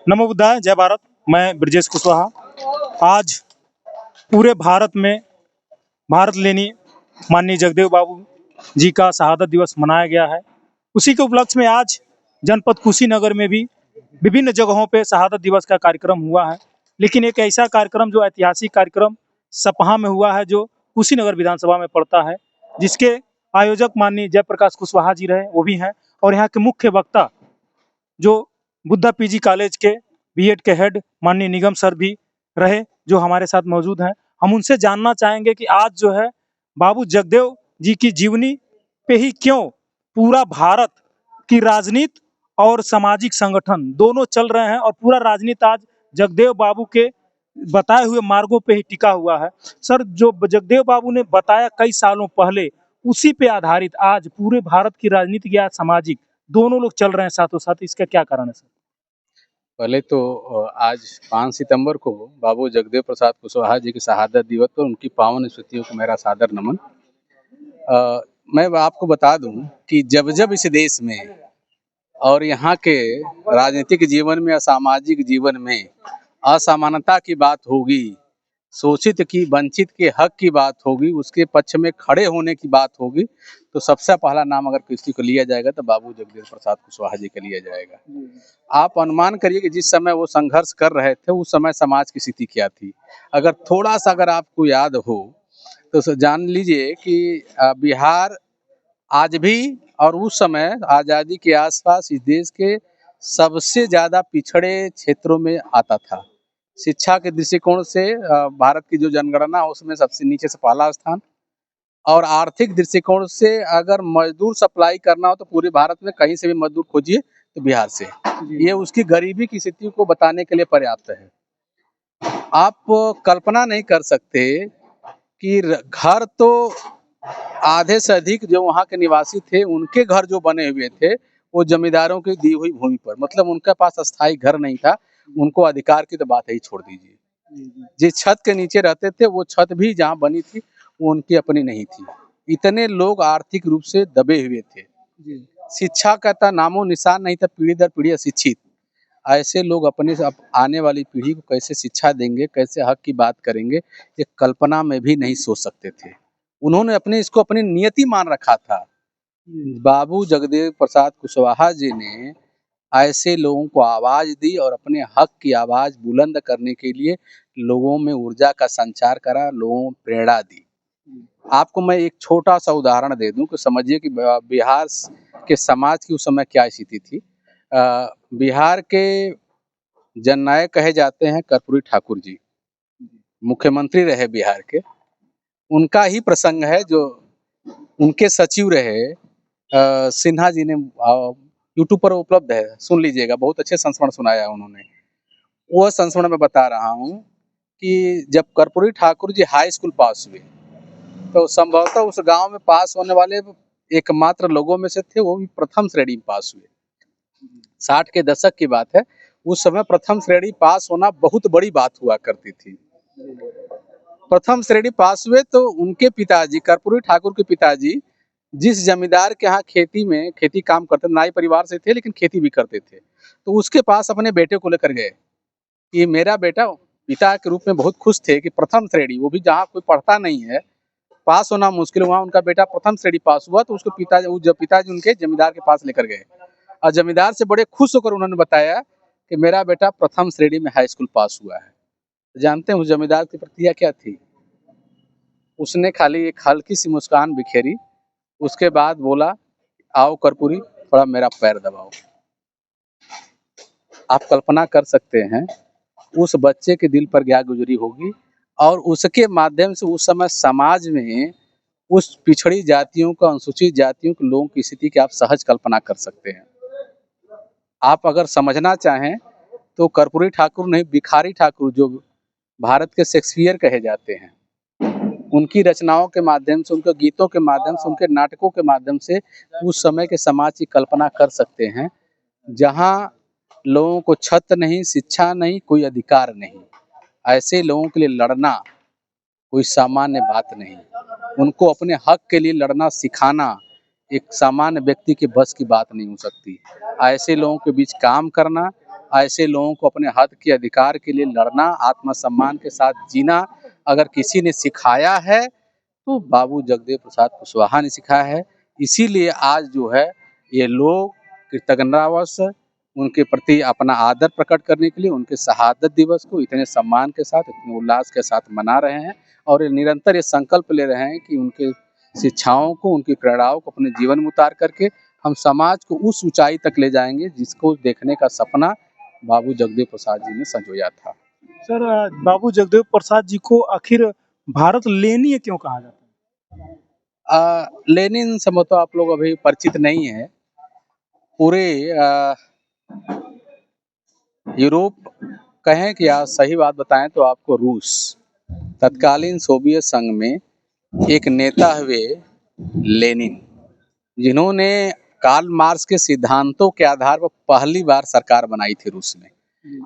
नमो बुद्धाय, जय भारत। मैं ब्रजेश कुशवाहा। आज पूरे भारत में भारत लेनी माननीय जगदेव बाबू जी का शहादत दिवस मनाया गया है। उसी के उपलक्ष्य में आज जनपद कुशीनगर में भी विभिन्न जगहों पे शहादत दिवस का कार्यक्रम हुआ है। लेकिन एक ऐसा कार्यक्रम जो ऐतिहासिक कार्यक्रम सपहा में हुआ है, जो कुशीनगर विधानसभा में पड़ता है, जिसके आयोजक माननीय जयप्रकाश कुशवाहा जी रहे, वो भी हैं। और यहाँ के मुख्य वक्ता जो बुद्धा पीजी कॉलेज के बीएड के हेड माननीय निगम सर भी रहे, जो हमारे साथ मौजूद हैं। हम उनसे जानना चाहेंगे कि आज जो है बाबू जगदेव जी की जीवनी पे ही क्यों पूरा भारत की राजनीति और सामाजिक संगठन दोनों चल रहे हैं, और पूरा राजनीति आज जगदेव बाबू के बताए हुए मार्गों पे ही टिका हुआ है। सर, जो जगदेव बाबू ने बताया कई सालों पहले, उसी पे आधारित आज पूरे भारत की राजनीति या सामाजिक दोनों लोग चल रहे हैं साथों साथ। इसका क्या कारण है सर? पहले तो आज 5 सितंबर को बाबू जगदेव प्रसाद कुशवाहा जी की शहादत दिवस पर उनकी पावन स्मृतियों को मेरा सादर नमन। मैं आपको बता दूं कि जब जब इस देश में और यहाँ के राजनीतिक जीवन में, सामाजिक जीवन में असमानता की बात होगी, शोषित की वंचित के हक की बात होगी, उसके पक्ष में खड़े होने की बात होगी, तो सबसे पहला नाम अगर किसी को लिया जाएगा तो बाबू जगदेव प्रसाद कुशवाहा जी का लिया जाएगा। आप अनुमान करिए कि जिस समय वो संघर्ष कर रहे थे उस समय समाज की स्थिति क्या थी। अगर थोड़ा सा अगर आपको याद हो तो जान लीजिए कि बिहार आज भी और उस समय आज़ादी के आसपास इस देश के सबसे ज़्यादा पिछड़े क्षेत्रों में आता था। शिक्षा के दृष्टिकोण से भारत की जो जनगणना है उसमें सबसे नीचे से पहला स्थान, और आर्थिक दृष्टिकोण से अगर मजदूर सप्लाई करना हो तो पूरे भारत में कहीं से भी मजदूर खोजिए तो बिहार से। ये उसकी गरीबी की स्थिति को बताने के लिए पर्याप्त है। आप कल्पना नहीं कर सकते कि घर तो आधे से अधिक जो वहाँ के निवासी थे उनके घर जो बने हुए थे वो जमींदारों की दी हुई भूमि पर, मतलब उनके पास अस्थायी घर नहीं था। उनको अधिकार की तो बात ही छोड़ दीजिए। जिस छत के नीचे रहते थे वो छत भी जहाँ बनी थी वो उनकी अपनी नहीं थी। इतने लोग आर्थिक रूप से दबे हुए थे। शिक्षा का नामो निशान नहीं था, पीढ़ी दर पीढ़ी अशिक्षित। ऐसे लोग अपने आने वाली पीढ़ी को कैसे शिक्षा देंगे, कैसे हक की बात करेंगे, ये कल्पना में भी नहीं सोच सकते थे। उन्होंने इसको अपनी नियति मान रखा था। बाबू जगदेव प्रसाद कुशवाहा जी ने ऐसे लोगों को आवाज दी और अपने हक की आवाज बुलंद करने के लिए लोगों में ऊर्जा का संचार करा, लोगों को प्रेरणा दी। आपको मैं एक छोटा सा उदाहरण दे दूं कि समझिए कि बिहार के समाज की उस समय क्या स्थिति थी। बिहार के जननायक कहे जाते हैं कर्पूरी ठाकुर जी, मुख्यमंत्री रहे बिहार के। उनका ही प्रसंग है जो उनके सचिव रहे सिन्हा जी ने, यूट्यूब पर उपलब्ध है, सुन लीजिएगा, बहुत अच्छे संस्मरण सुनाया है उन्होंने। वो संस्मरण में बता रहा हूँ कि जब कर्पूरी ठाकुर जी हाई स्कूल पास हुए तो संभवतः उस गांव में पास होने वाले एकमात्र लोगों में से थे, वो भी प्रथम श्रेणी में पास हुए। 60 के दशक की बात है। उस समय प्रथम श्रेणी पास होना बहुत बड़ी बात हुआ करती थी। प्रथम श्रेणी पास हुए तो उनके पिताजी, कर्पूरी ठाकुर के पिताजी, जिस जमींदार के यहाँ खेती काम करते, नाई परिवार से थे लेकिन खेती भी करते थे, तो उसके पास अपने बेटे को लेकर गए कि मेरा बेटा, पिता के रूप में बहुत खुश थे कि प्रथम श्रेणी, वो भी जहाँ कोई पढ़ता नहीं है, पास होना मुश्किल, वहाँ उनका बेटा प्रथम श्रेणी पास हुआ। तो उसको पिताजी उनके जमींदार के पास लेकर गए और जमींदार से बड़े खुश होकर उन्होंने बताया कि मेरा बेटा प्रथम श्रेणी में हाई स्कूल पास हुआ है। जानते हैं उस जमींदार की प्रतिक्रिया क्या थी? उसने खाली एक हल्की सी मुस्कान बिखेरी, उसके बाद बोला, आओ कर्पूरी, थोड़ा मेरा पैर दबाओ। आप कल्पना कर सकते हैं उस बच्चे के दिल पर क्या गुजरी होगी, और उसके माध्यम से उस समय समाज में उस पिछड़ी जातियों का, अनुसूचित जातियों के लोगों की स्थिति की आप सहज कल्पना कर सकते हैं। आप अगर समझना चाहें तो कर्पूरी ठाकुर नहीं, भिखारी ठाकुर, जो भारत के शेक्सपियर कहे जाते हैं, उनकी रचनाओं के माध्यम से, उनके गीतों के माध्यम से, उनके नाटकों के माध्यम से उस समय के समाज की कल्पना कर सकते हैं, जहां लोगों को छत नहीं, शिक्षा नहीं, कोई अधिकार नहीं। ऐसे लोगों के लिए लड़ना कोई सामान्य बात नहीं। उनको अपने हक के लिए लड़ना सिखाना एक सामान्य व्यक्ति के बस की बात नहीं हो सकती। ऐसे लोगों के बीच काम करना, ऐसे लोगों को अपने हक के अधिकार के लिए लड़ना, आत्मसम्मान के साथ जीना अगर किसी ने सिखाया है तो बाबू जगदेव प्रसाद कुशवाहा ने सिखाया है। इसीलिए आज जो है ये लोग कृतज्ञतावश उनके प्रति अपना आदर प्रकट करने के लिए उनके शहादत दिवस को इतने सम्मान के साथ, इतने उल्लास के साथ मना रहे हैं और ये निरंतर ये संकल्प ले रहे हैं कि उनके शिक्षाओं को, उनकी प्रेरणाओं को अपने जीवन में उतार करके हम समाज को उस ऊंचाई तक ले जाएंगे जिसको देखने का सपना बाबू जगदेव प्रसाद जी ने संजोया था। सर, बाबू जगदेव प्रसाद जी को आखिर भारत लेनीय क्यों कहा जाता है? लेनिन संभवतः आप लोग अभी परिचित नहीं है। पूरे यूरोप कहें कि आज सही बात बताएं तो आपको रूस, तत्कालीन सोवियत संघ में एक नेता हुए लेनिन, जिन्होंने कार्ल मार्क्स के सिद्धांतों के आधार पर पहली बार सरकार बनाई थी रूस में।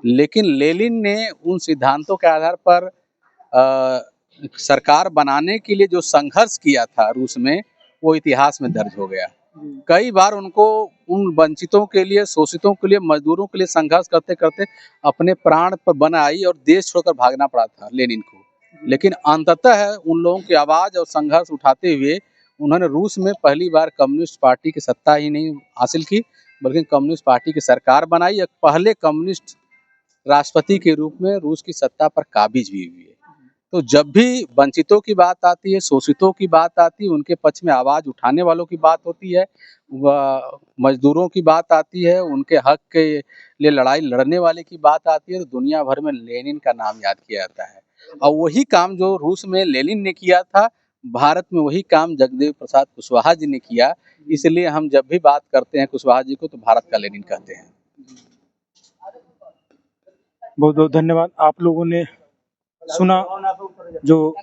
लेकिन लेनिन ने उन सिद्धांतों के आधार पर सरकार बनाने के लिए जो संघर्ष किया था रूस में, वो इतिहास में दर्ज हो गया। कई बार उनको उन वंचितों के लिए, शोषितों के लिए, मजदूरों के लिए संघर्ष करते करते अपने प्राण पर बन आई और देश छोड़कर भागना पड़ा था लेनिन को। लेकिन अंततः उन लोगों की आवाज़ और संघर्ष उठाते हुए उन्होंने रूस में पहली बार कम्युनिस्ट पार्टी की सत्ता ही नहीं हासिल की, बल्कि कम्युनिस्ट पार्टी की सरकार बनाई। पहले कम्युनिस्ट राष्ट्रपति के रूप में रूस की सत्ता पर काबिज भी हुई है। तो जब भी वंचितों की बात आती है, शोषितों की बात आती है, उनके पक्ष में आवाज़ उठाने वालों की बात होती है, मजदूरों की बात आती है, उनके हक के लिए लड़ाई लड़ने वाले की बात आती है, तो दुनिया भर में लेनिन का नाम याद किया जाता है। और वही काम जो रूस में लेनिन ने किया था, भारत में वही काम जगदेव प्रसाद कुशवाहा जी ने किया। इसलिए हम जब भी बात करते हैं कुशवाहा जी को तो भारत का लेनिन कहते हैं। बहुत बहुत धन्यवाद। आप लोगों ने सुना जो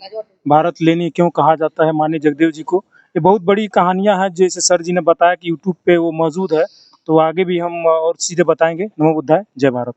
भारत लेनी क्यों कहा जाता है माननीय जगदेव जी को। ये बहुत बड़ी कहानियां हैं, जैसे सर जी ने बताया कि यूट्यूब पे वो मौजूद है, तो आगे भी हम और चीज़ें बताएंगे। नमो बुद्धाय, जय भारत।